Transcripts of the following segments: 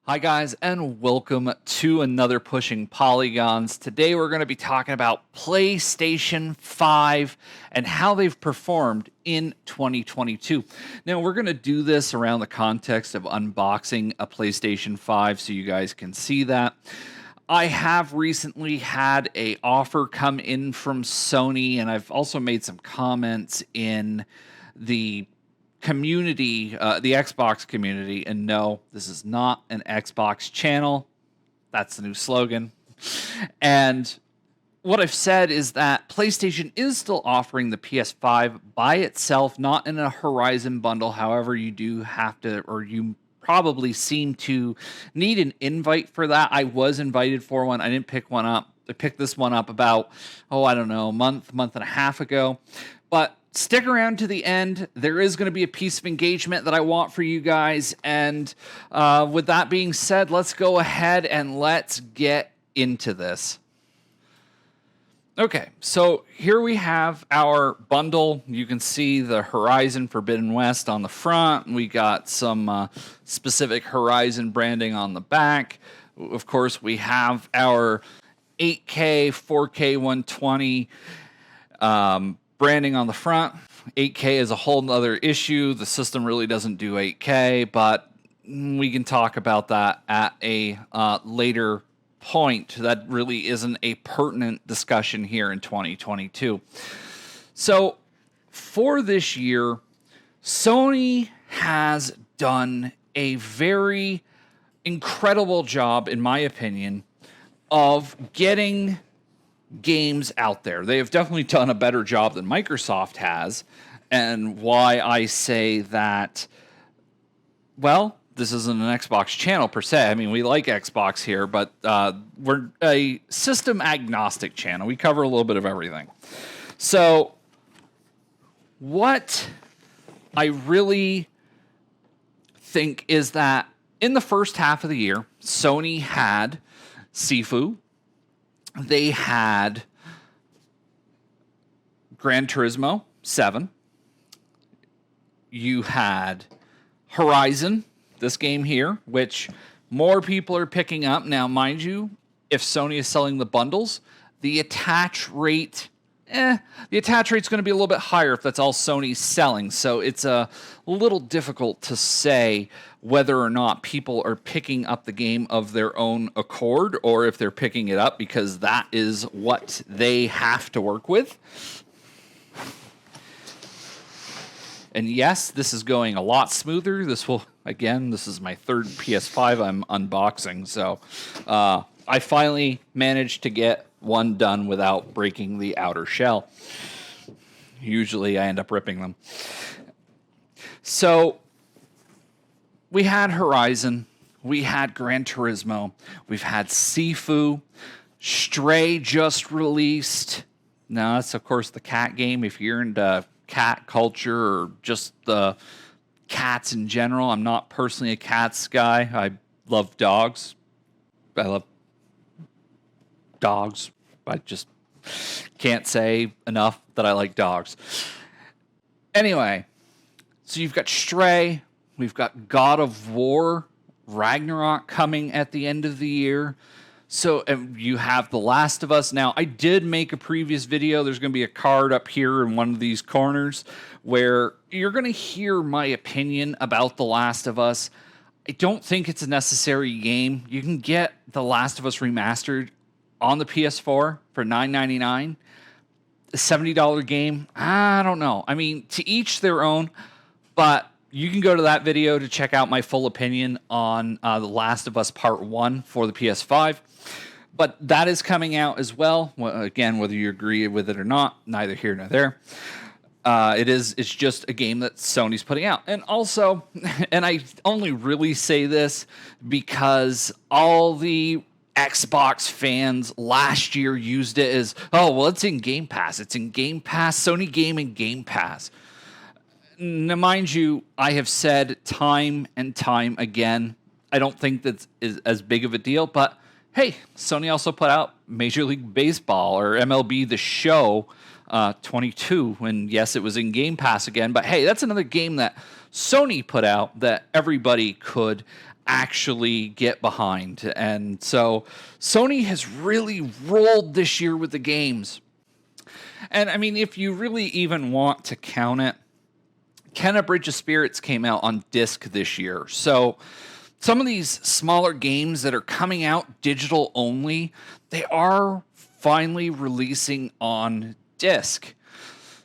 Hi guys, and welcome to another Pushing Polygons. Today we're going to be talking about PlayStation 5 and how they've performed in 2022. Now we're going to do this around the context of unboxing a PlayStation 5 so you guys can see that. I have recently had an offer come in from Sony, and I've also made some comments in the community, the Xbox community, and no, this is not an Xbox channel. That's the new slogan. And what I've said is that PlayStation is still offering the PS5 by itself, not in a Horizon bundle. However, you do have to, or you probably seem to need an invite for that. I was invited for one. I didn't pick one up. I picked this one up about, I don't know, month and a half ago. But stick around to the end. There is going to be a piece of engagement that I want for you guys. And with that being said, let's go ahead and let's get into this. Okay, so here we have our bundle. You can see the Horizon Forbidden West on the front. We got some specific Horizon branding on the back. Of course, we have our 8K, 4K 120 branding on the front. 8K is a whole other issue. The system really doesn't do 8K, but we can talk about that at a later point. That really isn't a pertinent discussion here in 2022. So for this year, Sony has done a very incredible job, in my opinion, of getting games out there. They have definitely done a better job than Microsoft has. And why I say that, well, this isn't an Xbox channel per se. I mean, we like Xbox here, but we're a system agnostic channel. We cover a little bit of everything. So what I really think is that in the first half of the year, Sony had Sifu. They had Gran Turismo 7. You had Horizon, this game here, which more people are picking up. Now, mind you, if Sony is selling the bundles, the attach rate's going to be a little bit higher if that's all Sony's selling. So it's a little difficult to say whether or not people are picking up the game of their own accord or if they're picking it up because that is what they have to work with. And yes, this is going a lot smoother. This is my third PS5 I'm unboxing. So I finally managed to get one done without breaking the outer shell. Usually I end up ripping them. So we had Horizon, we had Gran Turismo, we've had Sifu, Stray just released. Now that's of course the cat game. If you're into cat culture or just the cats in general, I'm not personally a cats guy. I love dogs. I love dogs. I just can't say enough that I like dogs. Anyway, so you've got Stray, we've got God of War, Ragnarok coming at the end of the year. So you have The Last of Us. Now, I did make a previous video. There's going to be a card up here in one of these corners where you're going to hear my opinion about The Last of Us. I don't think it's a necessary game. You can get The Last of Us Remastered on the PS4 for $9.99. A $70 game? I don't know. I mean, to each their own, but you can go to that video to check out my full opinion on The Last of Us Part 1 for the PS5. But that is coming out as well. Again, whether you agree with it or not, neither here nor there. It's just a game that Sony's putting out. And also, and I only really say this because all the Xbox fans last year used it as, it's in Game Pass. It's in Game Pass, Sony Gaming Game Pass. Now, mind you, I have said time and time again, I don't think that is as big of a deal, but hey, Sony also put out Major League Baseball or MLB The Show 22, and yes, it was in Game Pass again, but hey, that's another game that Sony put out that everybody could actually get behind. And so Sony has really rolled this year with the games. And I mean, if you really even want to count it, Kenna Bridge of Spirits came out on disc this year. So some of these smaller games that are coming out digital only, they are finally releasing on disc.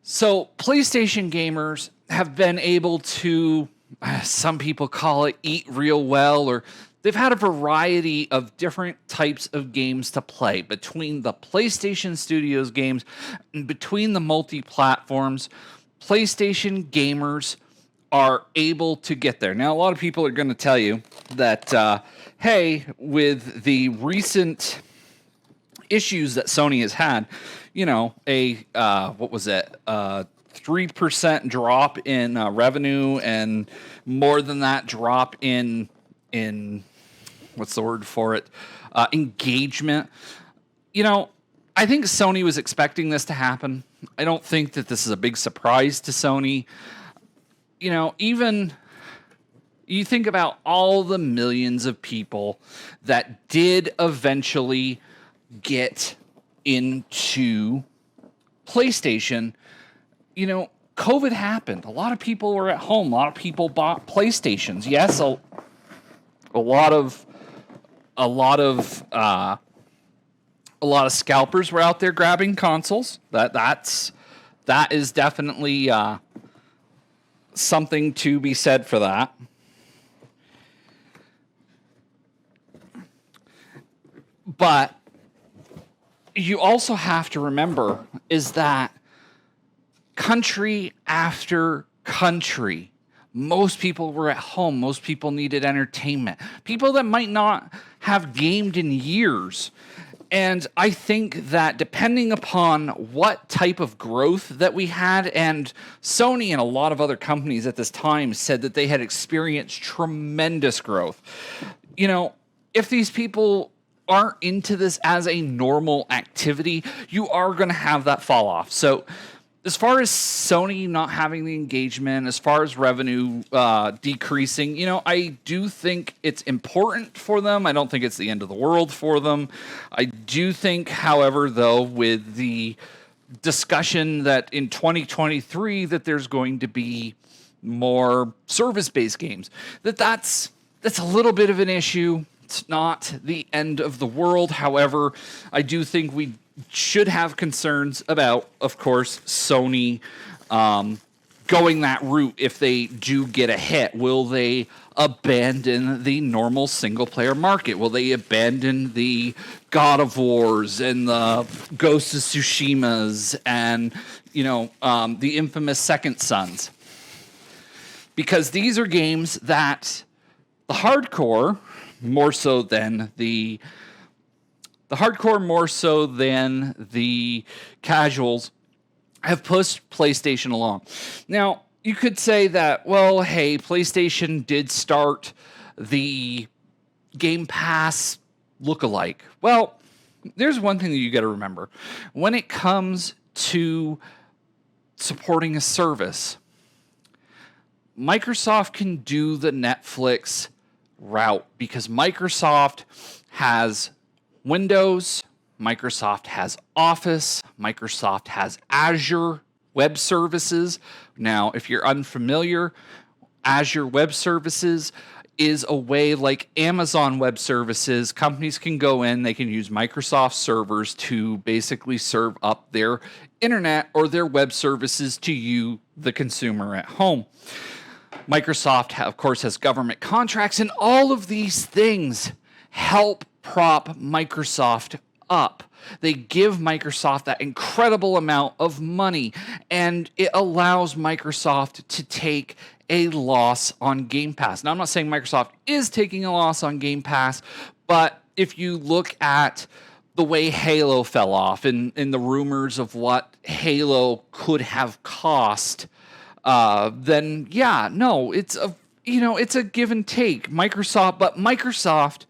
So PlayStation gamers have been able to, some people call it eat real well, or they've had a variety of different types of games to play between the PlayStation Studios games and between the multi-platforms. PlayStation gamers are able to get there. Now, a lot of people are going to tell you that, hey, with the recent issues that Sony has had, you know, what was it? 3% drop in revenue, and more than that drop in what's the word for it? Engagement. You know, I think Sony was expecting this to happen. I don't think that this is a big surprise to Sony. You know, even you think about all the millions of people that did eventually get into PlayStation. You know, COVID happened. A lot of people were at home. A lot of people bought PlayStations. Yes, a lot of scalpers were out there grabbing consoles. That is definitely something to be said for that. But you also have to remember is that country after country, most people were at home. Most people needed entertainment. People that might not have gamed in years. And I think that depending upon what type of growth that we had, and Sony and a lot of other companies at this time said that they had experienced tremendous growth. You know, if these people aren't into this as a normal activity, you are going to have that fall off. So as far as Sony not having the engagement, as far as revenue decreasing, you know, I do think it's important for them. I don't think it's the end of the world for them. I do think, however, though, with the discussion that in 2023 that there's going to be more service-based games, that's a little bit of an issue. It's not the end of the world. However, I do think we should have concerns about, of course, Sony going that route if they do get a hit. Will they abandon the normal single-player market? Will they abandon the God of Wars and the Ghost of Tsushimas and, you know, the infamous Second Sons? Because these are games that the hardcore, more so than the casuals, have pushed PlayStation along. Now, you could say that, well, hey, PlayStation did start the Game Pass lookalike. Well, there's one thing that you got to remember. When it comes to supporting a service, Microsoft can do the Netflix route because Microsoft has Windows, Microsoft has Office, Microsoft has Azure Web Services. Now, if you're unfamiliar, Azure Web Services is a way like Amazon Web Services. Companies can go in, they can use Microsoft servers to basically serve up their internet or their web services to you, the consumer at home. Microsoft, of course, has government contracts, and all of these things help prop Microsoft up. They give Microsoft that incredible amount of money, and it allows Microsoft to take a loss on Game Pass. Now, I'm not saying Microsoft is taking a loss on Game Pass, but if you look at the way Halo fell off and the rumors of what Halo could have cost, then yeah, no, it's a give and take. Microsoft,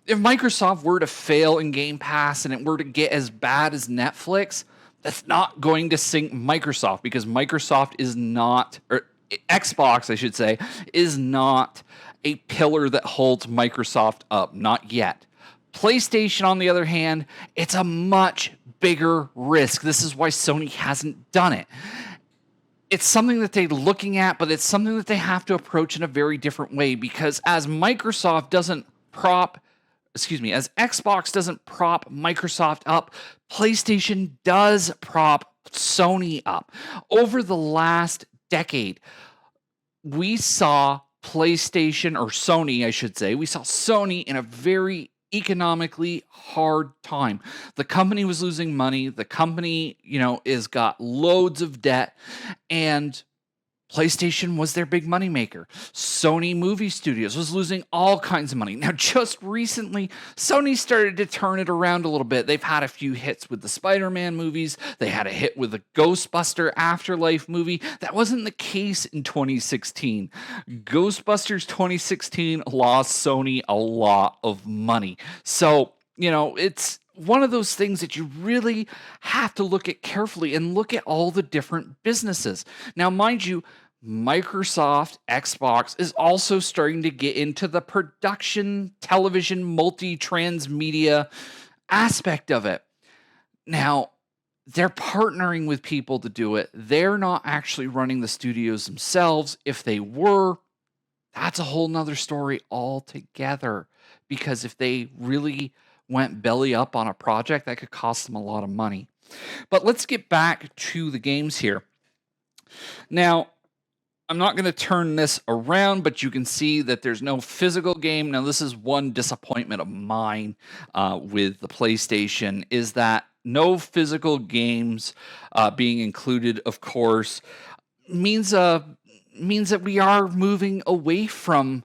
if Microsoft were to fail in Game Pass and it were to get as bad as Netflix, that's not going to sink Microsoft, because Microsoft is not, or Xbox, I should say, is not a pillar that holds Microsoft up. Not yet. PlayStation, on the other hand, it's a much bigger risk. This is why Sony hasn't done it. It's something that they're looking at, but it's something that they have to approach in a very different way, because as Xbox doesn't prop Microsoft up, PlayStation does prop Sony up. Over the last decade, we saw PlayStation, or Sony, I should say, we saw Sony in a very economically hard time. The company was losing money. The company, is got loads of debt, and PlayStation was their big moneymaker. Sony Movie Studios was losing all kinds of money. Now, just recently, Sony started to turn it around a little bit. They've had a few hits with the Spider-Man movies. They had a hit with the Ghostbuster Afterlife movie. That wasn't the case in 2016. Ghostbusters 2016 lost Sony a lot of money. So, it's one of those things that you really have to look at carefully and look at all the different businesses. Now, mind you, Microsoft Xbox is also starting to get into the production, television, multi-transmedia aspect of it. Now, they're partnering with people to do it. They're not actually running the studios themselves. If they were, that's a whole nother story altogether. Because if they really went belly up on a project, that could cost them a lot of money. But let's get back to the games here. Now, I'm not going to turn this around, but you can see that there's no physical game. Now, this is one disappointment of mine with the PlayStation, is that no physical games being included, of course, means that we are moving away from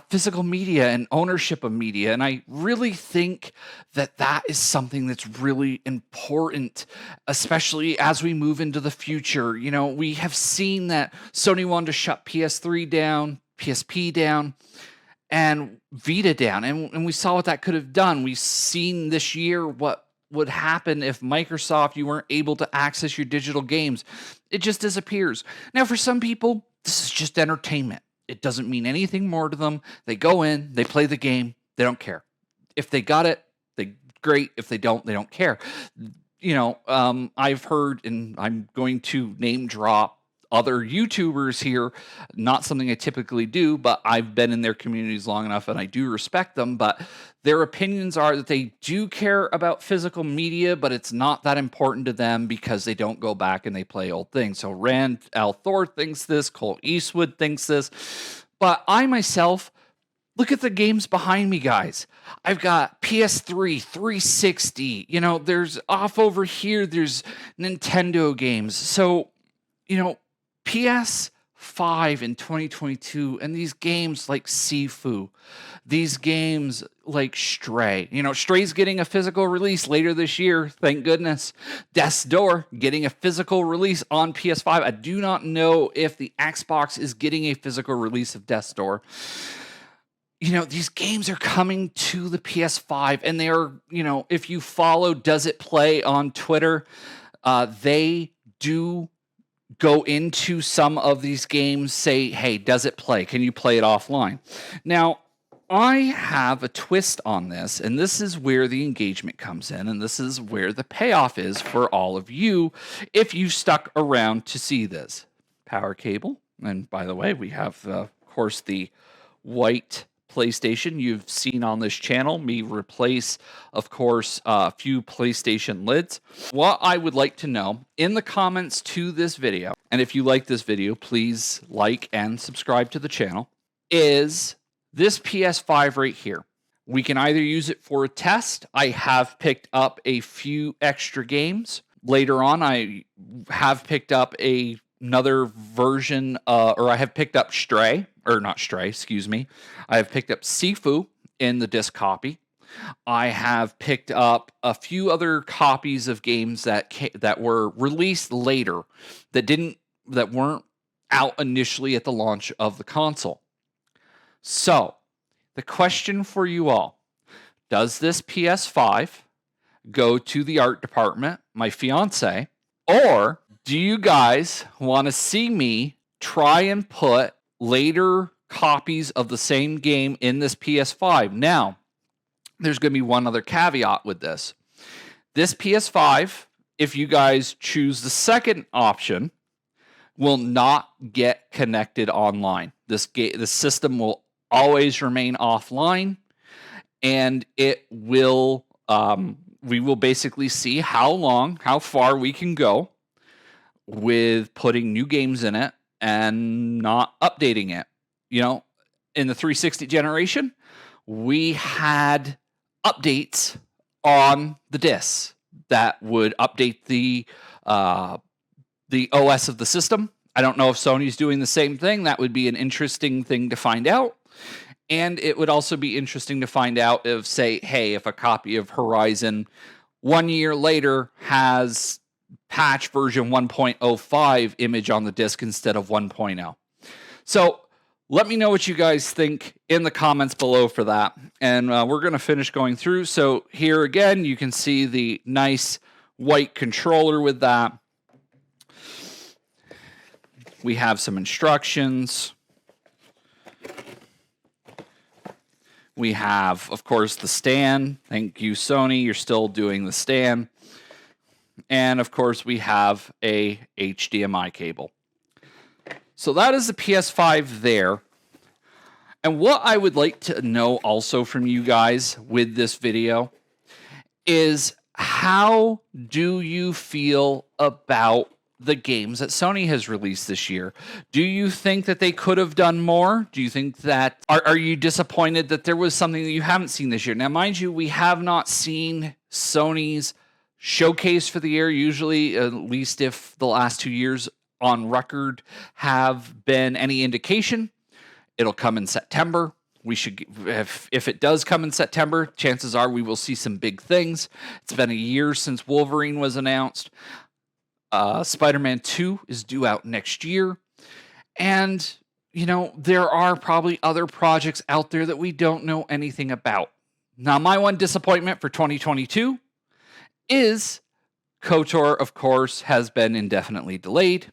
physical media and ownership of media. And I really think that is something that's really important, especially as we move into the future. We have seen that Sony wanted to shut PS3 down, PSP down, and Vita down. And we saw what that could have done. We've seen this year what would happen if Microsoft, you weren't able to access your digital games. It just disappears. Now, for some people, this is just entertainment. It doesn't mean anything more to them. They go in, they play the game, they don't care. If they got it, great. If they don't care. I've heard, and I'm going to name drop other YouTubers here, not something I typically do, but I've been in their communities long enough and I do respect them, but their opinions are that they do care about physical media, but it's not that important to them because they don't go back and they play old things. So Rand Al Thor thinks this, Colt Eastwood thinks this, but I myself, look at the games behind me, guys. I've got PS3, 360, there's off over here, there's Nintendo games. So, PS5 in 2022, and these games like Sifu, these games like Stray. Stray's getting a physical release later this year, thank goodness. Death's Door getting a physical release on PS5. I do not know if the Xbox is getting a physical release of Death's Door. These games are coming to the PS5, and they are, if you follow Does It Play on Twitter, they do go into some of these games, say, hey, does it play? Can you play it offline? Now, I have a twist on this, and this is where the engagement comes in, and this is where the payoff is for all of you if you stuck around to see this. Power cable, and by the way, we have, of course, the white PlayStation you've seen on this channel. Me replace, of course, a few PlayStation lids. What I would like to know in the comments to this video, and if you like this video, please like and subscribe to the channel, is this PS5 right here. We can either use it for a test. I have picked up a few extra games. Later on, I have picked up another version, or I have picked up Stray, or not Stray, excuse me. I have picked up Sifu in the disc copy. I have picked up a few other copies of games that were released later that weren't out initially at the launch of the console. So, the question for you all, does this PS5 go to the art department, my fiance, or do you guys want to see me try and put later copies of the same game in this PS5. Now, there's going to be one other caveat with this. This PS5, if you guys choose the second option, will not get connected online. The system will always remain offline, and it will we will basically see how far we can go with putting new games in it and not updating it. You know, in the 360 generation, we had updates on the discs that would update the OS of the system. I don't know if Sony's doing the same thing. That would be an interesting thing to find out. And it would also be interesting to find out if, say, hey, if a copy of Horizon 1 year later has patch version 1.05 image on the disc instead of 1.0. So let me know what you guys think in the comments below for that. And we're going to finish going through. So here again, you can see the nice white controller with that. We have some instructions. We have, of course, the stand. Thank you, Sony. You're still doing the stand. And, of course, we have a HDMI cable. So that is the PS5 there. And what I would like to know also from you guys with this video is, how do you feel about the games that Sony has released this year? Do you think that they could have done more? Do you think that, are you disappointed that there was something that you haven't seen this year? Now, mind you, we have not seen Sony's showcase for the year. Usually, at least if the last 2 years on record have been any indication, it'll come in September. We should, if it does come in September, chances are we will see some big things. It's been a year since Wolverine was announced. Spider-Man 2 is due out next year. And, you know, there are probably other projects out there that we don't know anything about. Now, my one disappointment for 2022 is KOTOR, of course, has been indefinitely delayed.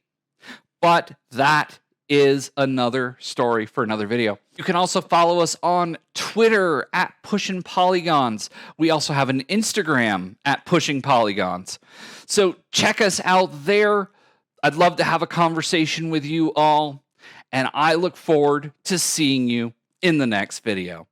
But that is another story for another video. You can also follow us on Twitter at Pushing Polygons. We also have an Instagram at Pushing Polygons. So check us out there. I'd love to have a conversation with you all. And I look forward to seeing you in the next video.